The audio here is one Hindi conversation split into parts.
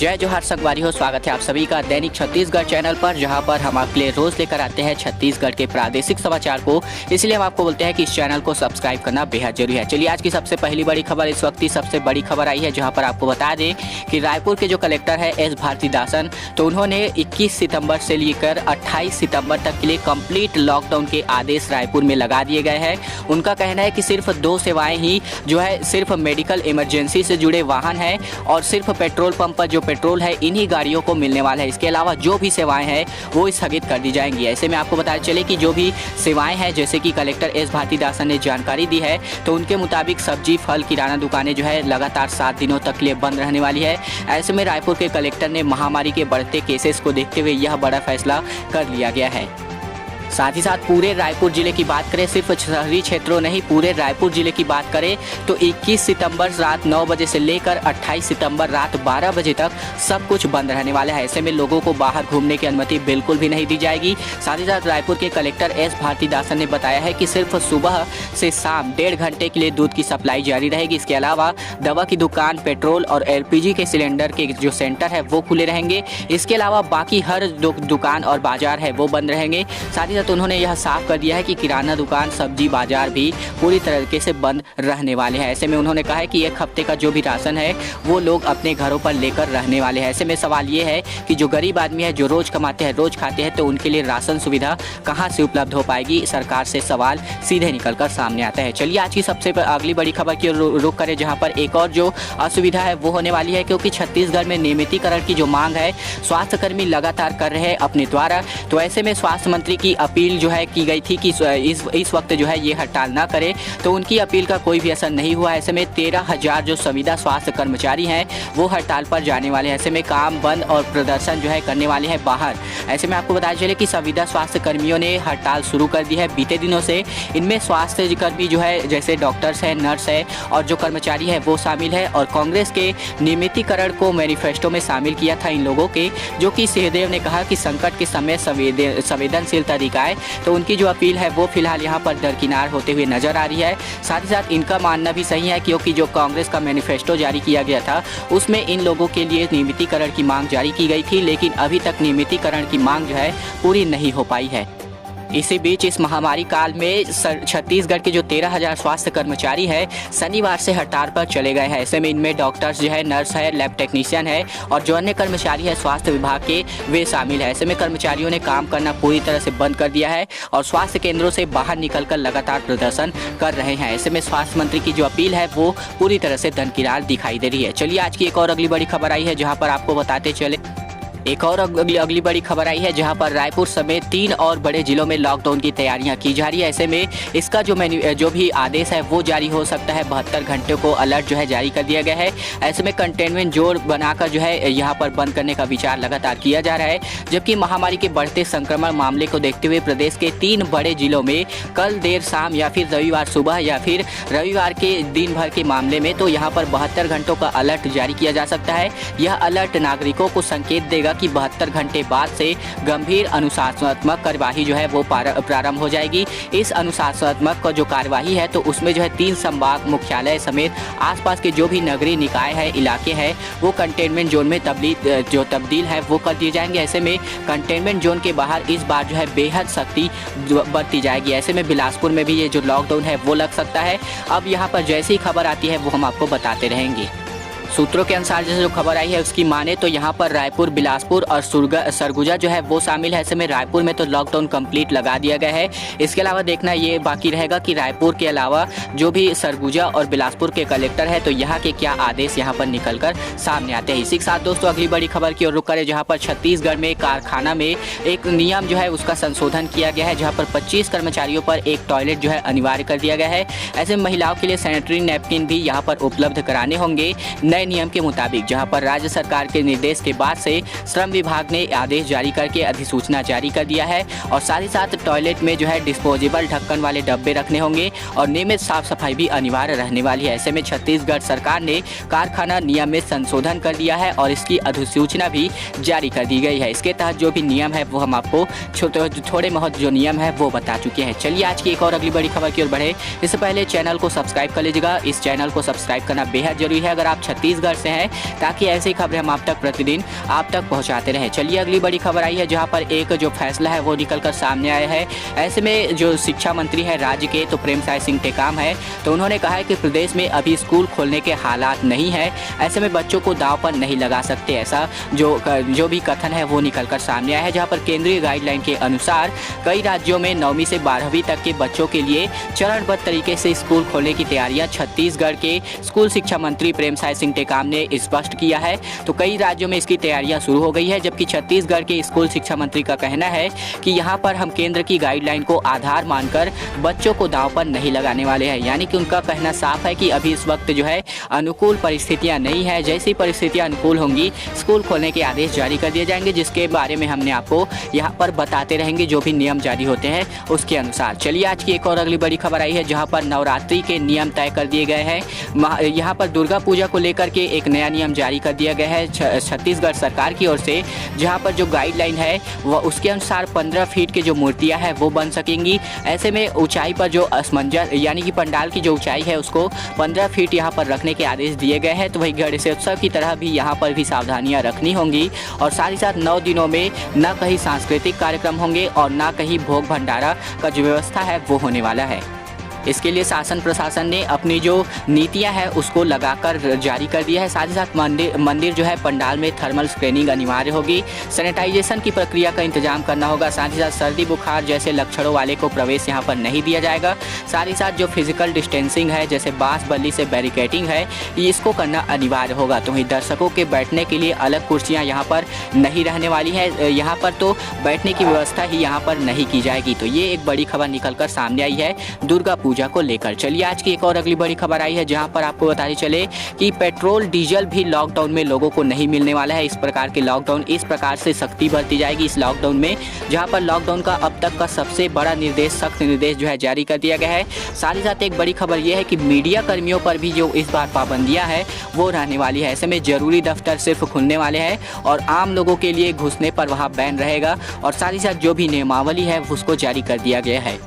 जय जोहार संगवारी हो, स्वागत है आप सभी का दैनिक छत्तीसगढ़ चैनल पर, जहां पर हम आपके लिए रोज लेकर आते हैं छत्तीसगढ़ के प्रादेशिक समाचार को। इसलिए हम आपको बोलते हैं कि इस चैनल को सब्सक्राइब करना बेहद जरूरी है। चलिए आज की सबसे पहली बड़ी खबर, इस वक्त की सबसे बड़ी खबर आई है, जहां पर आपको बता दें कि रायपुर के जो कलेक्टर है एस भारतीदासन, तो उन्होंने 21 सितंबर से लेकर 28 सितंबर तक के लिए कंप्लीट लॉकडाउन के आदेश रायपुर में लगा दिए गए हैं। उनका कहना है कि सिर्फ 2 सेवाएं ही जो है सिर्फ मेडिकल इमरजेंसी से जुड़े वाहन हैं और सिर्फ पेट्रोल पंप पर जो पेट्रोल है इन्हीं गाड़ियों को मिलने वाला है। इसके अलावा जो भी सेवाएं हैं वो स्थगित कर दी जाएंगी। ऐसे में आपको बताते चले कि जो भी सेवाएं हैं, जैसे कि कलेक्टर एस भारतीदासन ने जानकारी दी है, तो उनके मुताबिक सब्जी, फल, किराना दुकानें जो है लगातार 7 दिनों तक के लिए बंद रहने वाली है। ऐसे में रायपुर के कलेक्टर ने महामारी के बढ़ते केसेस को देखते हुए यह बड़ा फैसला कर लिया गया है। साथ ही साथ पूरे रायपुर जिले की बात करें, सिर्फ शहरी क्षेत्रों नहीं, पूरे रायपुर जिले की बात करें तो 21 सितंबर रात 9 बजे से लेकर 28 सितंबर रात 12 बजे तक सब कुछ बंद रहने वाला है। ऐसे में लोगों को बाहर घूमने की अनुमति बिल्कुल भी नहीं दी जाएगी। साथ ही साथ रायपुर के कलेक्टर एस भारतीदासन ने बताया है कि सिर्फ सुबह से शाम 1.5 घंटे के लिए दूध की सप्लाई जारी रहेगी। इसके अलावा दवा की दुकान, पेट्रोल और LPG के सिलेंडर के जो सेंटर है वो खुले रहेंगे। इसके अलावा बाकी हर दुकान और बाजार है वो बंद रहेंगे। साथ ही तो उन्होंने यह साफ कर दिया है कि किराना दुकान, सब्जी बाजार भी पूरी तरीके से बंद रहने वाले हैं। ऐसे में उन्होंने कहा है कि 1 हफ्ते का जो भी राशन है वो लोग अपने घरों पर लेकर रहने वाले हैं। ऐसे में सवाल ये है कि जो गरीब आदमी है, जो रोज कमाते हैं, रोज खाते हैं, तो उनके लिए राशन सुविधा कहां से उपलब्ध हो पाएगी, सरकार से सवाल सीधे निकलकर सामने आता है। चलिए आज की सबसे अगली बड़ी खबर की रुख करें, जहां पर एक और जो असुविधा है वो होने वाली है, क्योंकि छत्तीसगढ़ में नियमितीकरण की जो मांग है स्वास्थ्यकर्मी लगातार कर रहे हैं अपने द्वारा। तो ऐसे में स्वास्थ्य मंत्री की अपील जो है की गई थी कि इस वक्त जो है ये हड़ताल ना करे, तो उनकी अपील का कोई भी असर नहीं हुआ। ऐसे में 13,000 जो संविदा स्वास्थ्य कर्मचारी हैं वो हड़ताल पर जाने वाले हैं। ऐसे में काम बंद और प्रदर्शन जो है करने वाले हैं बाहर। ऐसे में आपको बताया चले कि संविदा स्वास्थ्य कर्मियों ने हड़ताल शुरू कर दी है बीते दिनों से। इनमें स्वास्थ्य कर्मी जो है जैसे डॉक्टर्स है, नर्स है और जो कर्मचारी है वो शामिल है। और कांग्रेस के नियमितीकरण को मैनिफेस्टो में शामिल किया था इन लोगों के, जो कि सिंहदेव ने कहा कि संकट के समय संवेदनशील तरीका, तो उनकी जो अपील है वो फिलहाल यहाँ पर दरकिनार होते हुए नजर आ रही है। साथ ही साथ इनका मानना भी सही है, क्योंकि जो कांग्रेस का मैनिफेस्टो जारी किया गया था उसमें इन लोगों के लिए नियमितीकरण की मांग जारी की गई थी, लेकिन अभी तक नियमितीकरण की मांग जो है पूरी नहीं हो पाई है। इसी बीच इस महामारी काल में छत्तीसगढ़ के जो 13,000 स्वास्थ्य कर्मचारी है शनिवार से हड़ताल पर चले गए हैं। ऐसे में इनमें डॉक्टर्स जो है, नर्स है, लैब टेक्नीशियन है और जो अन्य कर्मचारी है स्वास्थ्य विभाग के वे शामिल है। ऐसे में कर्मचारियों ने काम करना पूरी तरह से बंद कर दिया है और स्वास्थ्य केंद्रों से बाहर निकलकर लगातार प्रदर्शन कर रहे हैं। ऐसे में स्वास्थ्य मंत्री की जो अपील है वो पूरी तरह से दरकिनार दिखाई दे रही है। चलिए आज की एक और अगली बड़ी खबर आई है, जहाँ पर आपको बताते चले एक और अगली बड़ी खबर आई है, जहां पर रायपुर समेत 3 और बड़े जिलों में लॉकडाउन की तैयारियां की जा रही है। ऐसे में इसका जो भी आदेश है वो जारी हो सकता है। 72 घंटे को अलर्ट जो है जारी कर दिया गया है। ऐसे में कंटेनमेंट जोन बनाकर जो है यहाँ पर बंद करने का विचार लगातार किया जा रहा है। जबकि महामारी के बढ़ते संक्रमण मामले को देखते हुए प्रदेश के 3 बड़े जिलों में कल देर शाम या फिर रविवार सुबह या फिर रविवार के दिन भर के मामले में तो यहाँ पर 72 घंटों का अलर्ट जारी किया जा सकता है। यह अलर्ट नागरिकों को संकेत देगा कि 72 घंटे बाद से गंभीर अनुशासनात्मक कार्यवाही जो है वो प्रारंभ हो जाएगी। इस अनुशासनात्मक जो कार्यवाही है तो उसमें जो है 3 संभाग मुख्यालय समेत आसपास के जो भी नगरीय निकाय है, इलाके हैं, वो कंटेनमेंट जोन में तब्दील है वो कर दिए जाएंगे। ऐसे में कंटेनमेंट जोन के बाहर इस बार जो है बेहद सख्ती बरती जाएगी। ऐसे में बिलासपुर में भी ये जो लॉकडाउन है वो लग सकता है। अब यहाँ पर जैसी खबर आती है वो हम आपको बताते रहेंगे। सूत्रों के अनुसार जैसे जो खबर आई है उसकी माने तो यहाँ पर रायपुर, बिलासपुर और सरगुजा जो है वो शामिल है। ऐसे में रायपुर में तो लॉकडाउन कंप्लीट लगा दिया गया है। इसके अलावा देखना ये बाकी रहेगा कि रायपुर के अलावा जो भी सरगुजा और बिलासपुर के कलेक्टर है तो यहाँ के क्या आदेश यहाँ पर निकलकर सामने आते हैं। इसी के साथ दोस्तों अगली बड़ी खबर की ओर रुक करें, जहाँ पर छत्तीसगढ़ में कारखाना में एक नियम जो है उसका संशोधन किया गया है, जहाँ पर 25 कर्मचारियों पर एक टॉयलेट जो है अनिवार्य कर दिया गया है। ऐसे में महिलाओं के लिए सैनिटरी नैपकिन भी यहाँ पर उपलब्ध कराने होंगे नियम के मुताबिक, जहां पर राज्य सरकार के निर्देश के बाद से श्रम विभाग ने आदेश जारी करके अधिसूचना जारी कर दिया है। और साथ ही साथ टॉयलेट में जो है डिस्पोजेबल ढक्कन वाले डब्बे रखने होंगे और नियमित साफ सफाई भी अनिवार्य रहने वाली है। ऐसे में छत्तीसगढ़ सरकार ने कारखाना नियम में संशोधन कर दिया है और इसकी अधिसूचना भी जारी कर दी गई है। इसके तहत जो भी नियम है वो हम आपको थोड़े बहुत जो नियम है वो बता चुके हैं। चलिए आज की एक और अगली बड़ी खबर की ओर बढ़े। इससे पहले चैनल को सब्सक्राइब कर लीजिएगा। इस चैनल को सब्सक्राइब करना बेहद जरूरी है। अगर आप छत्तीसगढ़ छत्तीसगढ़ से हैं, ताकि ऐसी खबरें हम आप तक प्रतिदिन आप तक पहुंचाते रहें। चलिए अगली बड़ी खबर आई है जहां पर एक जो फैसला है वो निकलकर सामने आया है। ऐसे में जो शिक्षा मंत्री है राज्य के, तो प्रेमसाय सिंह टेकाम है, तो उन्होंने कहा है कि प्रदेश में अभी स्कूल खोलने के हालात नहीं है, ऐसे में बच्चों को दांव पर नहीं लगा सकते। ऐसा जो भी कथन है वो निकलकर सामने आया है, जहां पर केंद्रीय गाइडलाइन के अनुसार कई राज्यों में 9वीं से 12वीं तक के बच्चों के लिए चरणबद्ध तरीके से स्कूल खोलने की तैयारियां छत्तीसगढ़ के स्कूल शिक्षा मंत्री प्रेमसाय सिंह टेकाम ने स्पष्ट किया है। तो कई राज्यों में इसकी तैयारियां शुरू हो गई है, जबकि छत्तीसगढ़ के स्कूल शिक्षा मंत्री का कहना है कि यहां पर हम केंद्र की गाइडलाइन को आधार मानकर बच्चों को दांव पर नहीं लगाने वाले हैं। यानी कि उनका कहना साफ है कि अभी इस वक्त जो है अनुकूल परिस्थितियां नहीं है, जैसी परिस्थितियां अनुकूल होंगी स्कूल खोलने के आदेश जारी कर दिए जाएंगे, जिसके बारे में हमने आपको यहाँ पर बताते रहेंगे जो भी नियम जारी होते हैं उसके अनुसार। चलिए आज की एक और अगली बड़ी खबर आई है जहाँ पर नवरात्रि के नियम तय कर दिए गए हैं। यहाँ पर दुर्गा पूजा को लेकर के एक नया नियम जारी कर दिया गया है छत्तीसगढ़ सरकार की ओर से, जहाँ पर जो गाइडलाइन है वह उसके अनुसार 15 फीट की जो मूर्तियाँ हैं वो बन सकेंगी। ऐसे में ऊंचाई पर जो असमंजस यानी कि पंडाल की जो ऊंचाई है उसको 15 फीट यहाँ पर रखने के आदेश दिए गए हैं। तो वही गणेशोत्सव की तरह भी यहाँ पर भी सावधानियाँ रखनी होंगी, और साथ ही साथ 9 दिनों में न कहीं सांस्कृतिक कार्यक्रम होंगे और न कहीं भोग भंडारा का जो व्यवस्था है वो होने वाला है। इसके लिए शासन प्रशासन ने अपनी जो नीतियां हैं उसको लगाकर जारी कर दिया है। साथ ही साथ मंदिर जो है पंडाल में थर्मल स्क्रीनिंग अनिवार्य होगी, सैनिटाइजेशन की प्रक्रिया का इंतजाम करना होगा। साथ ही साथ सर्दी बुखार जैसे लक्षणों वाले को प्रवेश यहाँ पर नहीं दिया जाएगा। साथ ही साथ जो फिजिकल डिस्टेंसिंग है, जैसे बांस बल्ली से बैरिकेडिंग है, इसको करना अनिवार्य होगा। तो वहीं दर्शकों के बैठने के लिए अलग कुर्सियाँ यहाँ पर नहीं रहने वाली है, यहाँ पर तो बैठने की व्यवस्था ही यहाँ पर नहीं की जाएगी। तो ये एक बड़ी खबर निकल कर सामने आई है दुर्गा पूजा को लेकर। चलिए आज की एक और अगली बड़ी खबर आई है जहां पर आपको बताते चले कि पेट्रोल डीजल भी लॉकडाउन में लोगों को नहीं मिलने वाला है। इस प्रकार के लॉकडाउन, इस प्रकार से सख्ती बरती जाएगी इस लॉकडाउन में, जहां पर लॉकडाउन का अब तक का सबसे बड़ा निर्देश, सख्त निर्देश जो है जारी कर दिया गया है। साथ ही साथ एक बड़ी खबर यह है कि मीडिया कर्मियों पर भी जो इस बार पाबंदियां हैं वो रहने वाली है। ऐसे में जरूरी दफ्तर सिर्फ खुलने वाले हैं और आम लोगों के लिए घुसने पर वहां बैन रहेगा, और साथ ही साथ जो भी नियमावली है उसको जारी कर दिया गया है।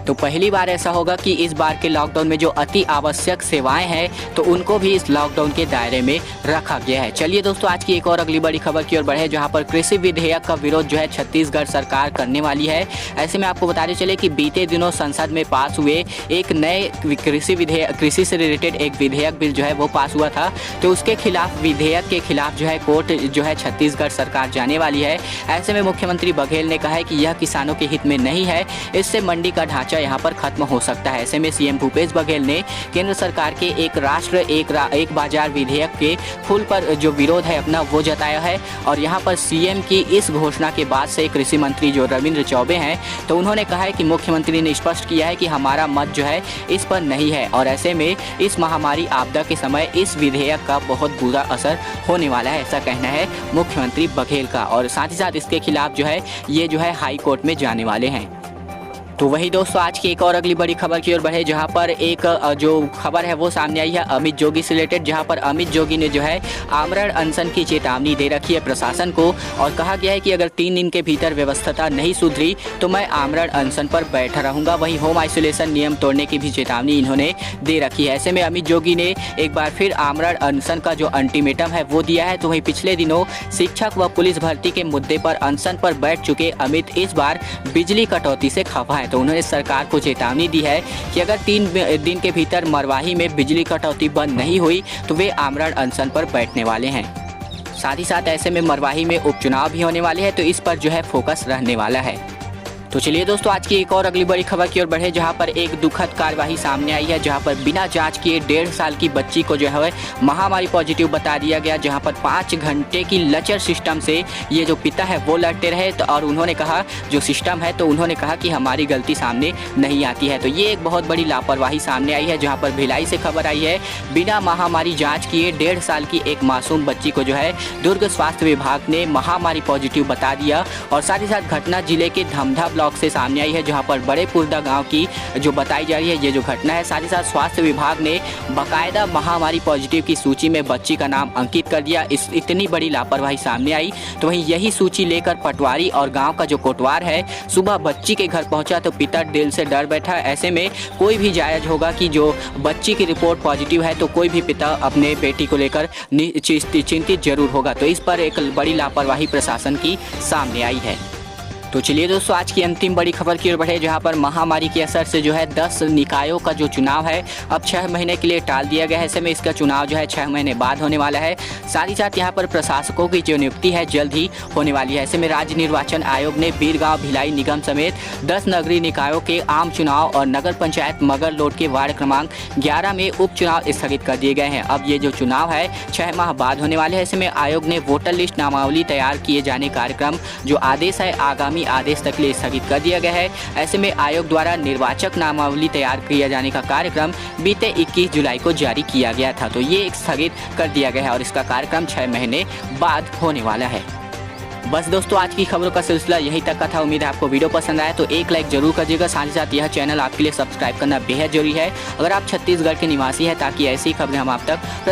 तो पहली बार ऐसा होगा कि इस बार के लॉकडाउन में जो अति आवश्यक सेवाएं हैं तो उनको भी इस लॉकडाउन के दायरे में रखा गया है। चलिए दोस्तों आज की एक और अगली बड़ी खबर की ओर बढ़े, जहां पर कृषि विधेयक का विरोध जो है छत्तीसगढ़ सरकार करने वाली है। ऐसे में आपको बताते चले कि बीते दिनों संसद में पास हुए एक नए कृषि से रिलेटेड एक विधेयक बिल जो है वो पास हुआ था। तो उसके खिलाफ, विधेयक के खिलाफ जो है कोर्ट जो है छत्तीसगढ़ सरकार जाने वाली है। ऐसे में मुख्यमंत्री बघेल ने कहा है कि यह किसानों के हित में नहीं है, इससे मंडी का ढांचा यहाँ पर खत्म हो सकता है। ऐसे में सीएम भूपेश बघेल ने केंद्र सरकार के एक राष्ट्र एक बाजार विधेयक के फूल पर जो विरोध है अपना वो जताया है। और यहाँ पर सीएम की इस घोषणा के बाद से कृषि मंत्री जो रविंद्र चौबे हैं, तो उन्होंने कहा है कि मुख्यमंत्री ने स्पष्ट किया है कि हमारा मत जो है इस पर नहीं है, और ऐसे में इस महामारी आपदा के समय इस विधेयक का बहुत बुरा असर होने वाला है, ऐसा कहना है मुख्यमंत्री बघेल का। और साथ ही साथ इसके खिलाफ जो है ये जो है हाई कोर्ट में जाने वाले हैं। तो वही दोस्तों आज की एक और अगली बड़ी खबर की ओर बढ़े, जहां पर एक जो खबर है वो सामने आई है अमित जोगी से रिलेटेड, जहां पर अमित जोगी ने जो है आमरण अनशन की चेतावनी दे रखी है प्रशासन को, और कहा गया है कि अगर 3 दिन के भीतर व्यवस्था नहीं सुधरी तो मैं आमरण अनशन पर बैठा रहूंगा। वहीं होम आइसोलेशन नियम तोड़ने की भी चेतावनी इन्होंने दे रखी है। ऐसे में अमित जोगी ने एक बार फिर आमरण अनशन का जो अल्टीमेटम है वो दिया है। तो वहीं पिछले दिनों शिक्षक व पुलिस भर्ती के मुद्दे पर अनशन पर बैठ चुके अमित इस बार बिजली कटौती से खफा है। तो उन्होंने सरकार को चेतावनी दी है कि अगर 3 दिन के भीतर मरवाही में बिजली कटौती बंद नहीं हुई तो वे आमरण अनशन पर बैठने वाले हैं। साथ ही साथ ऐसे में मरवाही में उपचुनाव भी होने वाले हैं, तो इस पर जो है फोकस रहने वाला है। तो चलिए दोस्तों आज की एक और अगली बड़ी खबर की ओर बढ़े, जहां पर एक दुखद कार्यवाही सामने आई है, जहां पर बिना जांच किए 1.5 साल की बच्ची को जो है महामारी पॉजिटिव बता दिया गया, जहां पर 5 घंटे की लचर सिस्टम से ये जो पिता है वो लड़ते रहे। तो और उन्होंने कहा जो सिस्टम है, तो उन्होंने कहा कि हमारी गलती सामने नहीं आती है। तो ये एक बहुत बड़ी लापरवाही सामने आई है, जहाँ पर भिलाई से खबर आई है बिना महामारी जाँच किए 1.5 साल की एक मासूम बच्ची को जो है दुर्ग स्वास्थ्य विभाग ने महामारी पॉजिटिव बता दिया। और साथ ही साथ घटना जिले के धमधा ब्लॉक से सामने आई है, जहां पर बड़े पुरदा गांव की जो बताई जा रही है ये जो घटना है। साथ ही साथ स्वास्थ्य विभाग ने बाकायदा महामारी पॉजिटिव की सूची में बच्ची का नाम अंकित कर दिया। इस इतनी बड़ी लापरवाही सामने आई तो वहीं यही सूची लेकर पटवारी और गाँव का जो कोटवार है सुबह बच्ची के घर पहुंचा तो पिता दिल से डर बैठा। ऐसे में कोई भी जायज होगा कि जो बच्ची की रिपोर्ट पॉजिटिव है तो कोई भी पिता अपने बेटी को लेकर चिंतित जरूर होगा। तो इस पर एक बड़ी लापरवाही प्रशासन की सामने आई है। तो चलिए दोस्तों, आज की अंतिम बड़ी खबर की ओर बढ़े, जहां पर महामारी के असर से जो है 10 निकायों का जो चुनाव है अब 6 महीने के लिए टाल दिया गया है। ऐसे में इसका चुनाव जो है 6 महीने बाद होने वाला है। साथ ही साथ यहां पर प्रशासकों की जो नियुक्ति है जल्द ही होने वाली है। ऐसे में राज्य निर्वाचन आयोग ने बीरगांव भिलाई निगम समेत 10 नगरीय निकायों के आम चुनाव और नगर पंचायत मगरलोड के वार्ड क्रमांक 11 में उपचुनाव स्थगित कर दिए गए हैं। अब ये जो चुनाव है 6 माह बाद होने वाले हैं। ऐसे में आयोग ने वोटर लिस्ट नामावली तैयार किए जाने कार्यक्रम जो आदेश है आगामी आदेश तक के लिए स्थगित कर दिया गया है। ऐसे में आयोग द्वारा निर्वाचक नामावली तैयार किया जाने का कार्यक्रम बीते 21 जुलाई को जारी किया गया था, तो ये स्थगित कर दिया गया है और इसका कार्यक्रम 6 महीने बाद होने वाला है। बस दोस्तों, आज की खबरों का सिलसिला यही तक का था। उम्मीद है आपको वीडियो पसंद आया तो एक लाइक जरूर करिएगा। साथ ही साथ यह चैनल आपके लिए सब्सक्राइब करना बेहद जरूरी है अगर आप छत्तीसगढ़ के निवासी हैं, ताकि ऐसी खबरें हम आप तक